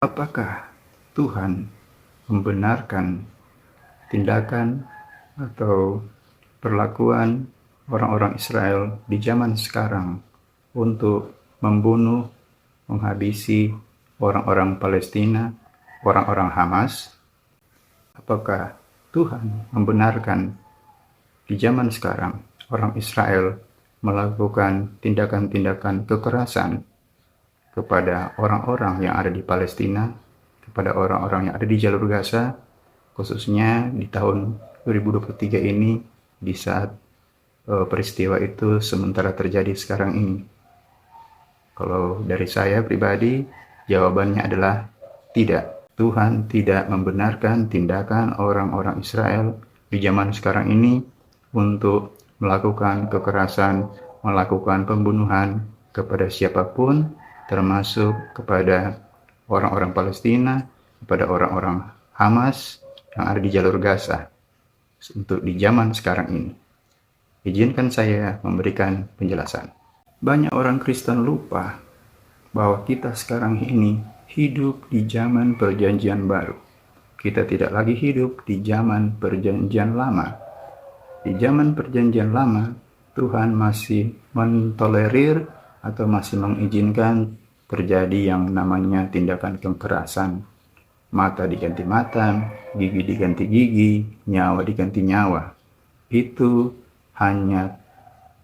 Apakah Tuhan membenarkan tindakan atau perlakuan orang-orang Israel di zaman sekarang untuk membunuh, menghabisi orang-orang Palestina, orang-orang Hamas? Apakah Tuhan membenarkan di zaman sekarang orang Israel melakukan tindakan-tindakan kekerasan kepada orang-orang yang ada di Palestina, kepada orang-orang yang ada di jalur Gaza, khususnya di tahun 2023 ini, di saat peristiwa itu sementara terjadi sekarang ini? Kalau dari saya pribadi, jawabannya adalah tidak. Tuhan tidak membenarkan tindakan orang-orang Israel di zaman sekarang ini untuk melakukan kekerasan, melakukan pembunuhan kepada siapapun, termasuk kepada orang-orang Palestina, kepada orang-orang Hamas yang ada di jalur Gaza untuk di zaman sekarang ini. Izinkan saya memberikan penjelasan. Banyak orang Kristen lupa bahwa kita sekarang ini hidup di zaman perjanjian baru. Kita tidak lagi hidup di zaman perjanjian lama. Di zaman perjanjian lama, Tuhan masih mentolerir atau masih mengizinkan terjadi yang namanya tindakan kekerasan. Mata diganti mata, gigi diganti gigi, nyawa diganti nyawa. Itu hanya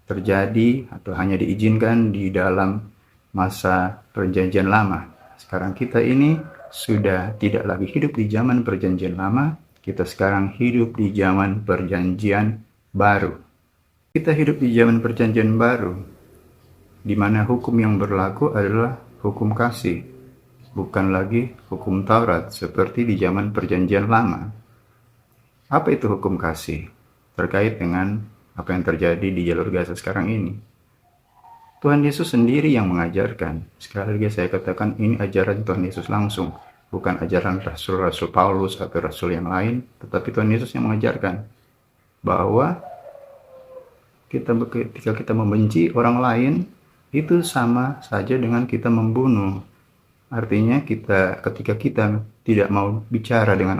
terjadi atau hanya diizinkan di dalam masa perjanjian lama. Sekarang kita ini sudah tidak lagi hidup di zaman perjanjian lama, kita sekarang hidup di zaman perjanjian baru. Kita hidup di zaman perjanjian baru, di mana hukum yang berlaku adalah hukum kasih, bukan lagi hukum Taurat seperti di zaman perjanjian lama. Apa itu hukum kasih? Terkait dengan apa yang terjadi di jalur Gaza sekarang ini. Tuhan Yesus sendiri yang mengajarkan. Sekali lagi saya katakan, ini ajaran Tuhan Yesus langsung, bukan ajaran Rasul-Rasul Paulus atau Rasul yang lain, tetapi Tuhan Yesus yang mengajarkan bahwa ketika kita membenci orang lain, itu sama saja dengan kita membunuh. Artinya ketika kita tidak mau bicara dengan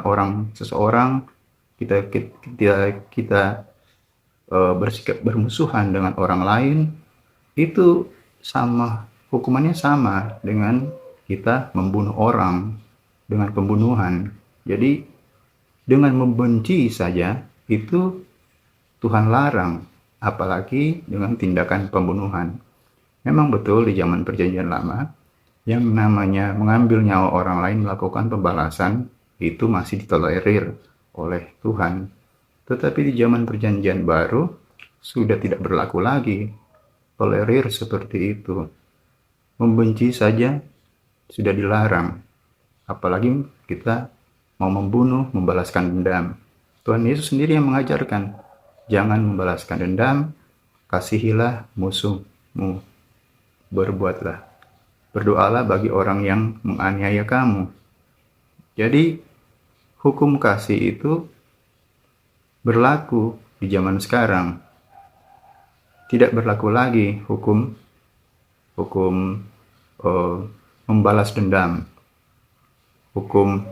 seseorang, kita bersikap bermusuhan dengan orang lain, itu hukumannya sama dengan kita membunuh orang, dengan pembunuhan. Jadi dengan membenci saja itu Tuhan larang, apalagi dengan tindakan pembunuhan. Memang betul di zaman perjanjian lama, yang namanya mengambil nyawa orang lain, melakukan pembalasan, itu masih ditolerir oleh Tuhan. Tetapi di zaman perjanjian baru, sudah tidak berlaku lagi tolerir seperti itu. Membenci saja sudah dilarang, apalagi kita mau membunuh, membalaskan dendam. Tuhan Yesus sendiri yang mengajarkan, jangan membalaskan dendam, kasihilah musuhmu, berdoalah bagi orang yang menganiaya kamu. Jadi hukum kasih itu berlaku di zaman sekarang. Tidak berlaku lagi hukum membalas dendam, hukum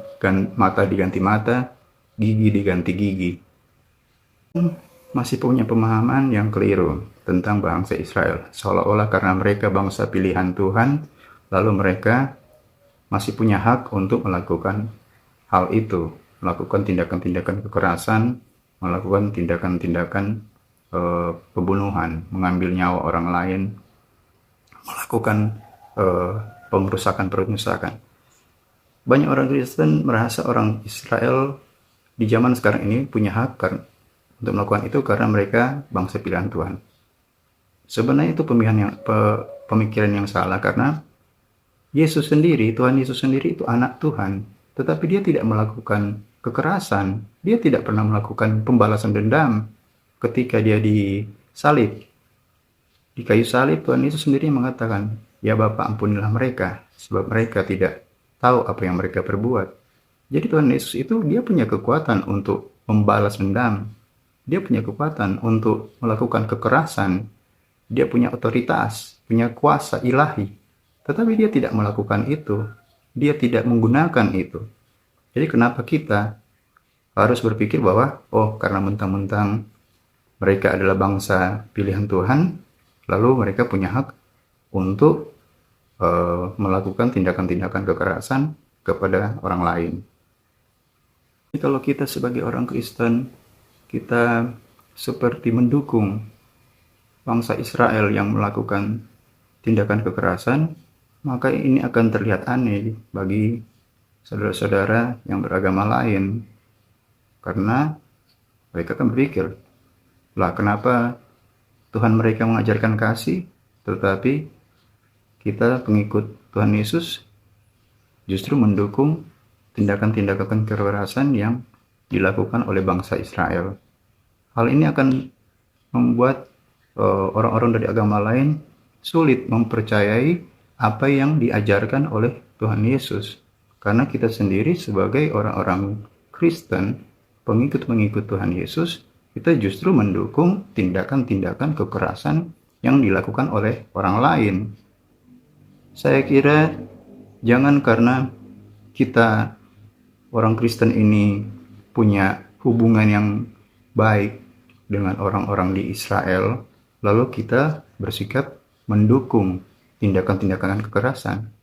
mata diganti mata, gigi diganti gigi. Masih punya pemahaman yang keliru tentang bangsa Israel, seolah-olah karena mereka bangsa pilihan Tuhan, lalu mereka masih punya hak untuk melakukan hal itu, melakukan tindakan-tindakan kekerasan, melakukan tindakan-tindakan pembunuhan, mengambil nyawa orang lain, melakukan pengerusakan. Banyak orang Kristen merasa orang Israel di zaman sekarang ini punya hak untuk melakukan itu karena mereka bangsa pilihan Tuhan. Sebenarnya itu pemikiran yang salah, karena Tuhan Yesus sendiri itu anak Tuhan, tetapi dia tidak melakukan kekerasan, dia tidak pernah melakukan pembalasan dendam. Ketika dia disalib, di kayu salib, Tuhan Yesus sendiri mengatakan, ya Bapa, ampunilah mereka, sebab mereka tidak tahu apa yang mereka perbuat. Jadi Tuhan Yesus itu dia punya kekuatan untuk membalas dendam, dia punya kekuatan untuk melakukan kekerasan, dia punya otoritas, punya kuasa ilahi, tetapi dia tidak melakukan itu. dia tidak menggunakan itu. Jadi kenapa kita harus berpikir bahwa, oh karena mentang-mentang mereka adalah bangsa pilihan Tuhan, lalu mereka punya hak untuk melakukan tindakan-tindakan kekerasan kepada orang lain. Jadi kalau kita sebagai orang Kristen, kita seperti mendukung bangsa Israel yang melakukan tindakan kekerasan, maka ini akan terlihat aneh bagi saudara-saudara yang beragama lain. Karena mereka akan berpikir, lah kenapa Tuhan mereka mengajarkan kasih, tetapi kita pengikut Tuhan Yesus justru mendukung tindakan-tindakan kekerasan yang dilakukan oleh bangsa Israel. Hal ini akan membuat orang-orang dari agama lain sulit mempercayai apa yang diajarkan oleh Tuhan Yesus. Karena kita sendiri sebagai orang-orang Kristen, pengikut-pengikut Tuhan Yesus, kita justru mendukung tindakan-tindakan kekerasan yang dilakukan oleh orang lain. Saya kira jangan karena kita orang Kristen ini punya hubungan yang baik dengan orang-orang di Israel, lalu kita bersikap mendukung tindakan-tindakan kekerasan.